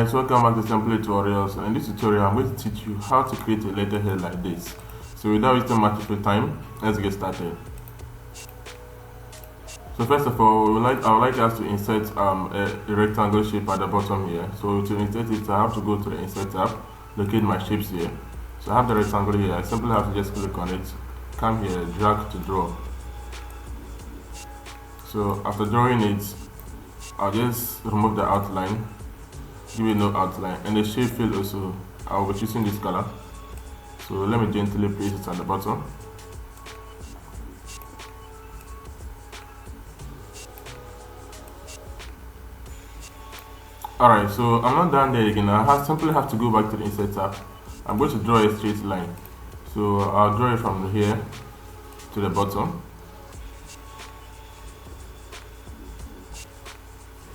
Guys, welcome back to Template Tutorials. And in this tutorial, I'm going to teach you how to create a letterhead like this. So without wasting much of your time, let's get started. So first of all, I would like us to insert a rectangle shape at the bottom here. So to insert it, I have to go to the Insert tab, locate my shapes here. So I have the rectangle here. I simply have to just click on it, come here, drag to draw. So after drawing it, I'll just remove the outline, give it no outline, and the shape field also, I'll be choosing this color. So let me gently place it at the bottom. Alright, so I'm not done there again. Simply have to go back to the Insert tab. I'm going to draw a straight line. So I'll draw it from here to the bottom.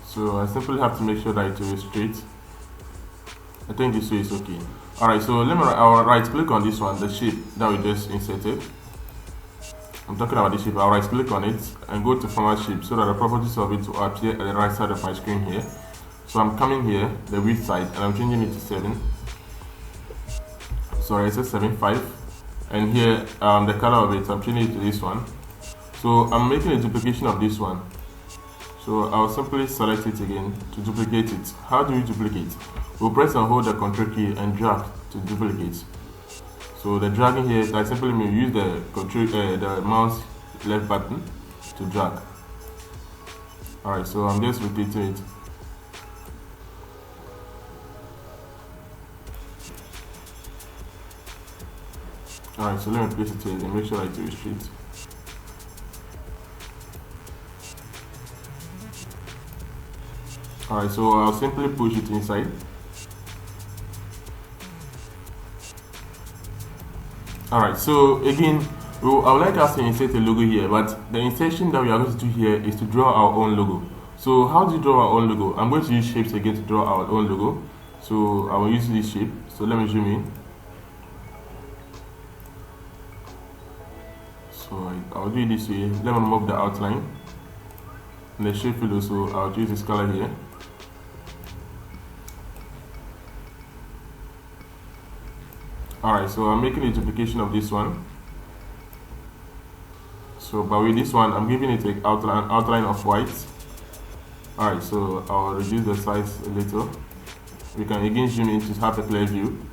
So I simply have to make sure that it is straight. I think this way is okay. Alright, so I'll right click on this one, the shape that we just inserted. I'm talking about this shape. I'll right click on it and go to Format Shape so that the properties of it will appear at the right side of my screen here. So I'm coming here, the width side, and I'm changing it to 7. Sorry, it says 7.5. And here, the color of it, I'm changing it to this one. So I'm making a duplication of this one. So I'll simply select it again to duplicate it. How do we duplicate? We'll press and hold the Ctrl key and drag to duplicate. So the dragging here, I simply mean use the mouse left button to drag. Alright, so I'm just rotating it. Alright, so let me place it here and make sure that it is straight. Alright, so I'll simply push it inside. Alright, so again, I would like us to insert a logo here, but the insertion that we are going to do here is to draw our own logo. So how do you draw our own logo? I'm going to use shapes again to draw our own logo. So I will use this shape. So let me zoom in. So I'll do it this way. Let me remove the outline. And the shape field also, I'll choose this color here. Alright, so I'm making a duplication of this one. So but with this one, I'm giving it an outline of white. Alright, so I'll reduce the size a little. We can again zoom in to have a clear view.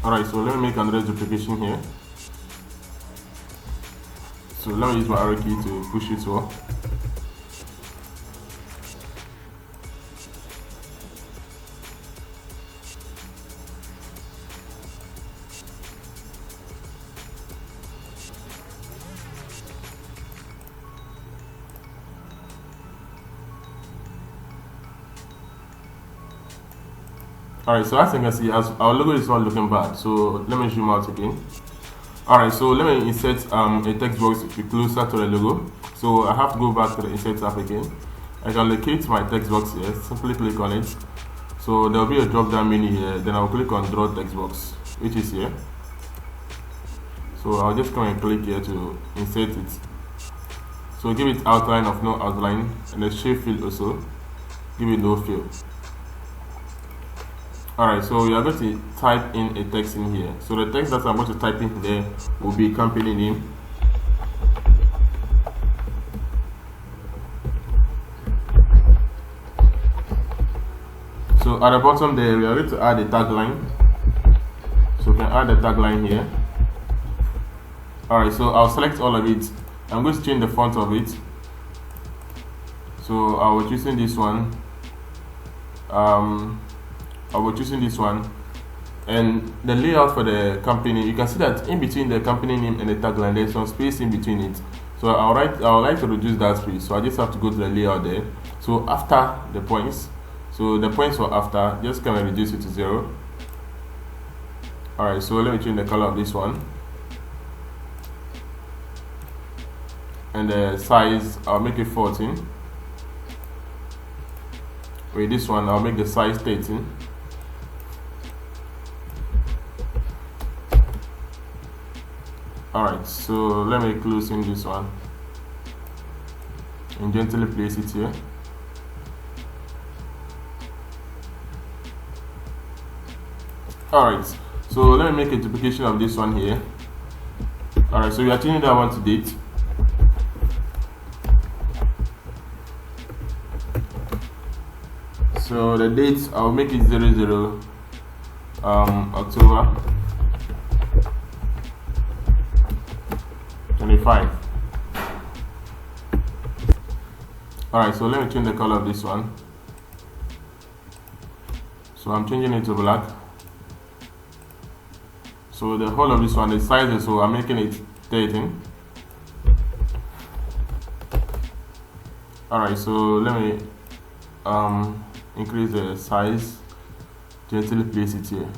Alright, so let me make another duplication here. So let me use my arrow key to push it up. Alright, so as you can see, as our logo is not looking bad, so let me zoom out again. Alright, so let me insert a text box to be closer to the logo. So I have to go back to the Insert tab again. I can locate my text box here, simply click on it. So there will be a drop down menu here, then I'll click on Draw Text Box, which is here. So I'll just come and click here to insert it. So give it outline of no outline, and the shape field also, give it no fill. Alright, so we are going to type in a text in here. So the text that I'm going to type in there will be company name. So at the bottom there, we are going to add a tagline. So we can add a tagline here. Alright, so I'll select all of it. I'm going to change the font of it. So I was choosing this one. I was choosing this one, and the layout for the company, you can see that in between the company name and the tagline there's some space in between it. So I would like to reduce that space, so I just have to go to the layout there. So after the points, so the points for after, just kind of reduce it to 0. Alright, so let me change the color of this one, and the size I'll make it 14. With this one I'll make the size 13. Alright, so let me close in this one and gently place it here. Alright, so let me make a duplication of this one here. Alright, so we are changing that one to date. So the date, I'll make it 00 October 25. Alright, so let me change the color of this one. So I'm changing it to black. So the whole of this one, the size is, so I'm making it 13. Alright, so let me increase the size, gently place it here.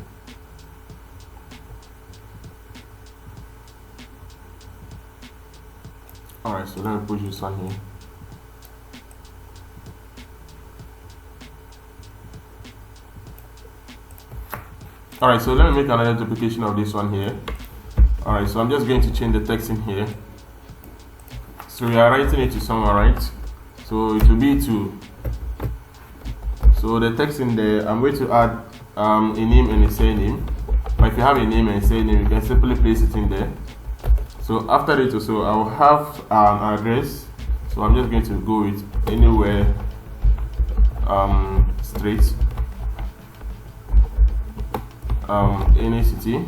Alright, so let me push this one here. Alright, so let me make another duplication of this one here. Alright, so I'm just going to change the text in here. So we are writing it to someone, right? So it will be to, so the text in there, I'm going to add a name and a surname. But if you have a name and a surname, you can simply place it in there. So after it also, I will have an address. So I'm just going to go with anywhere straight. Any city.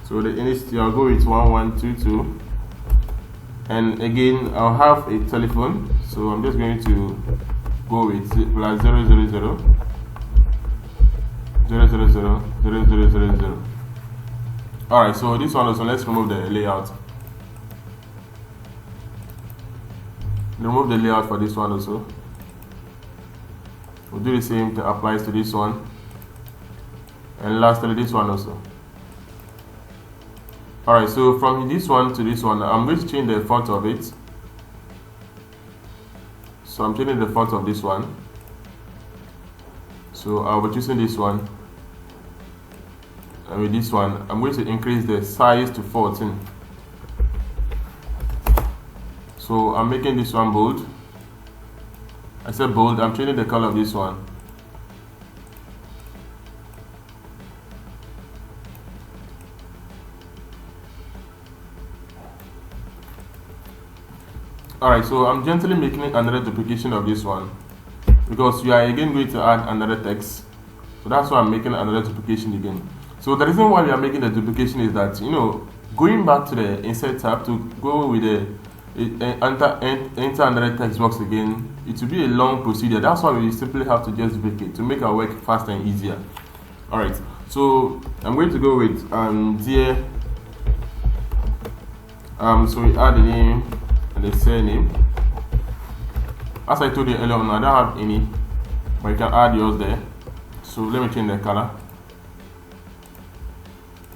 So the any city, I'll go with 1122, and again I'll have a telephone. So I'm just going to go with plus 000 000. Alright, so this one also, let's remove the layout. Remove the layout for this one also. We'll do the same thing applies to this one, and lastly this one also. Alright, so from this one to this one, I'm going to change the font of it. So I'm changing the font of this one. So I'll be choosing this one, and with this one I'm going to increase the size to 14. So I'm making this one bold. I said bold, I'm changing the color of this one. Alright, so I'm gently making another duplication of this one, because we are again going to add another text. So that's why I'm making another duplication again. So the reason why we are making the duplication is that, you know, going back to the insert tab to go with the enter another text box again, it will be a long procedure. That's why we simply have to just duplicate to make our work faster and easier. Alright, so I'm going to go with dear. So we add the name and the surname. As I told you earlier on, I don't have any, but you can add yours there. So let me change the color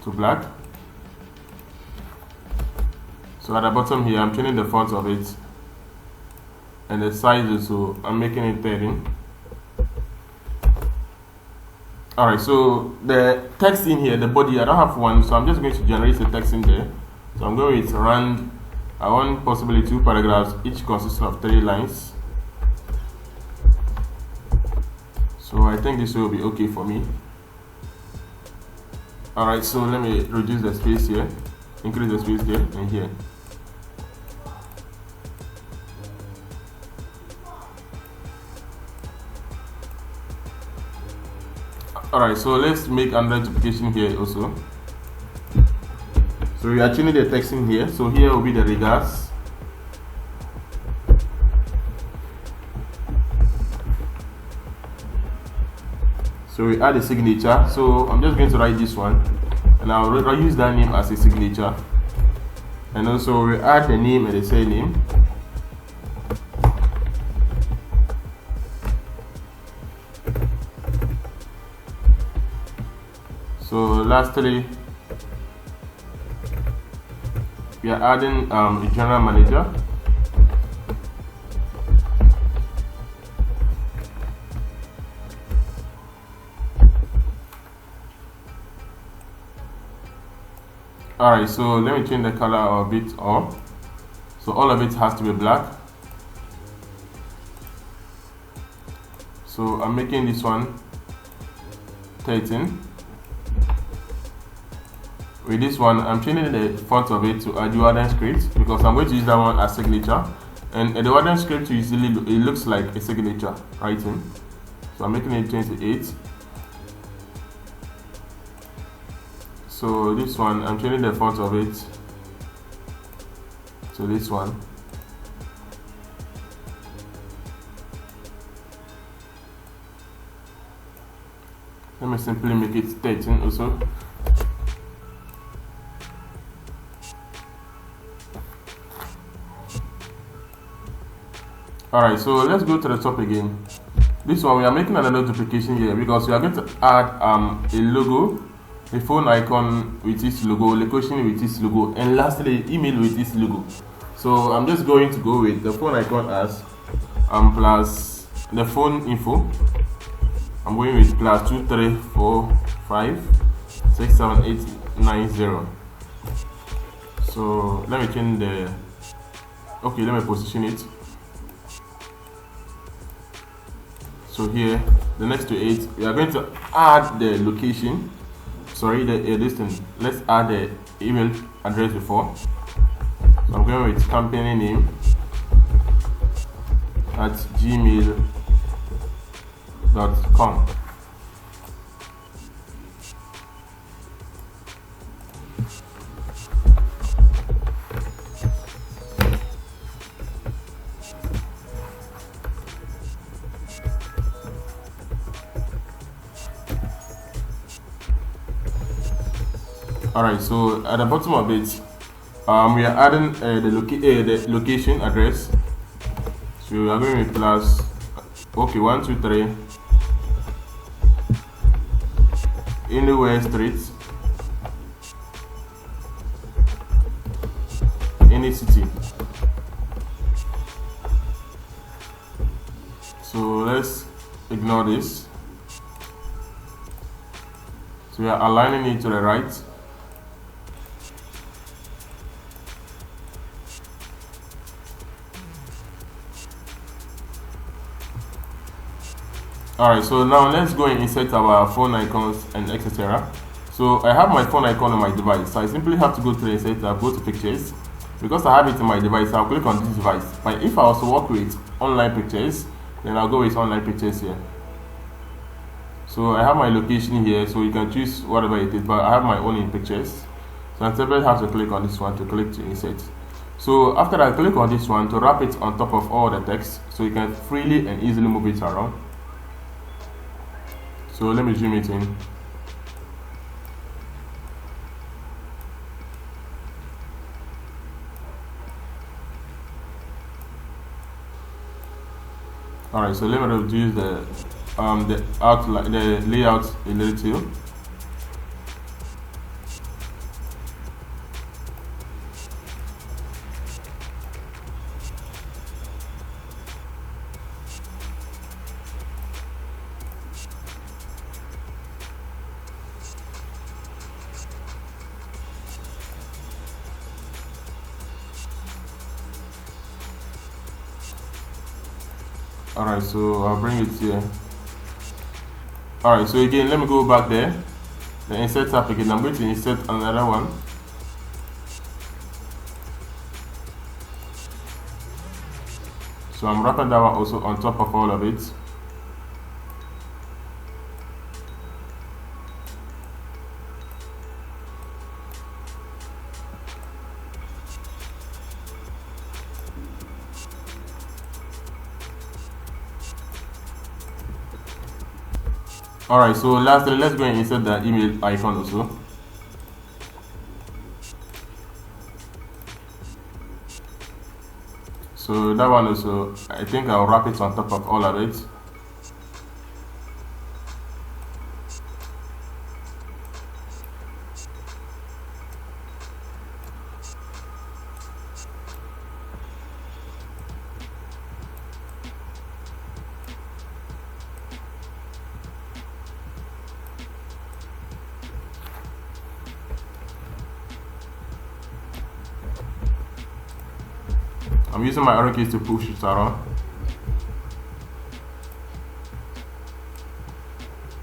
to black. So at the bottom here, I'm changing the font of it, and the size, so I'm making it 13. Alright, so the text in here, the body, I don't have one, so I'm just going to generate the text in there. So I'm going with rand. I want possibly 2 paragraphs, each consisting of 3 lines. So I think this will be okay for me. Alright, so let me reduce the space here, increase the space here and here. Alright, so let's make another duplication here also. So we are changing the text in here. So here will be the regards. So we add a signature. So I'm just going to write this one, and I'll use that name as a signature. And also we add the name and the surname. So lastly, we are adding a general manager. Alright, so let me change the color of it up. So all of it has to be black. So I'm making this one 13. With this one, I'm changing the font of it to Ajuaden script because I'm going to use that one as signature. And the Ajuaden script usually it looks like a signature writing. So I'm making it 28. So this one, I'm changing the font of it to this one. Let me simply make it 13 also. Alright, so let's go to the top again. This one we are making another duplication here because we are going to add a logo, a phone icon with its logo, location with its logo, and lastly email with its logo. So I'm just going to go with the phone icon as plus the phone info. I'm going with plus 234567890. So let me change the let me position it. So here, the next to it, we are going to add the location. Sorry, the distance. Let's add the email address before. So I'm going with company name at gmail.com. Alright, so at the bottom of it, we are adding the location address. So we are going with plus 123 anywhere street, any city. So let's ignore this. So we are aligning it to the right. Alright, so now let's go and insert our phone icons and etc. So I have my phone icon on my device, so I simply have to go to the insert tab, go to pictures. Because I have it in my device, I'll click on this device. But if I also work with online pictures, then I'll go with online pictures here. So I have my location here, so you can choose whatever it is, but I have my own in pictures. So I simply have to click on this one to click to insert. So after I click on this one to wrap it on top of all the text, so you can freely and easily move it around. So let me zoom it in. Alright, so let me reduce the outline, the layout a little. Alright, so I'll bring it here. Alright, so again, let me go back there. The insert tab again. I'm going to insert another one. So I'm wrapping that one also on top of all of it. Alright, so lastly, let's go and insert the email icon also. So that one also, I think I'll wrap it on top of all of it. I'm using my arrow keys to push it around.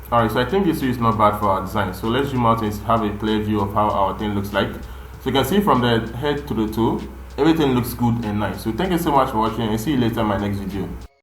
Alright, so I think this is not bad for our design. So let's zoom out and have a clear view of how our thing looks like. So you can see from the head to the toe, everything looks good and nice. So thank you so much for watching, and see you later in my next video.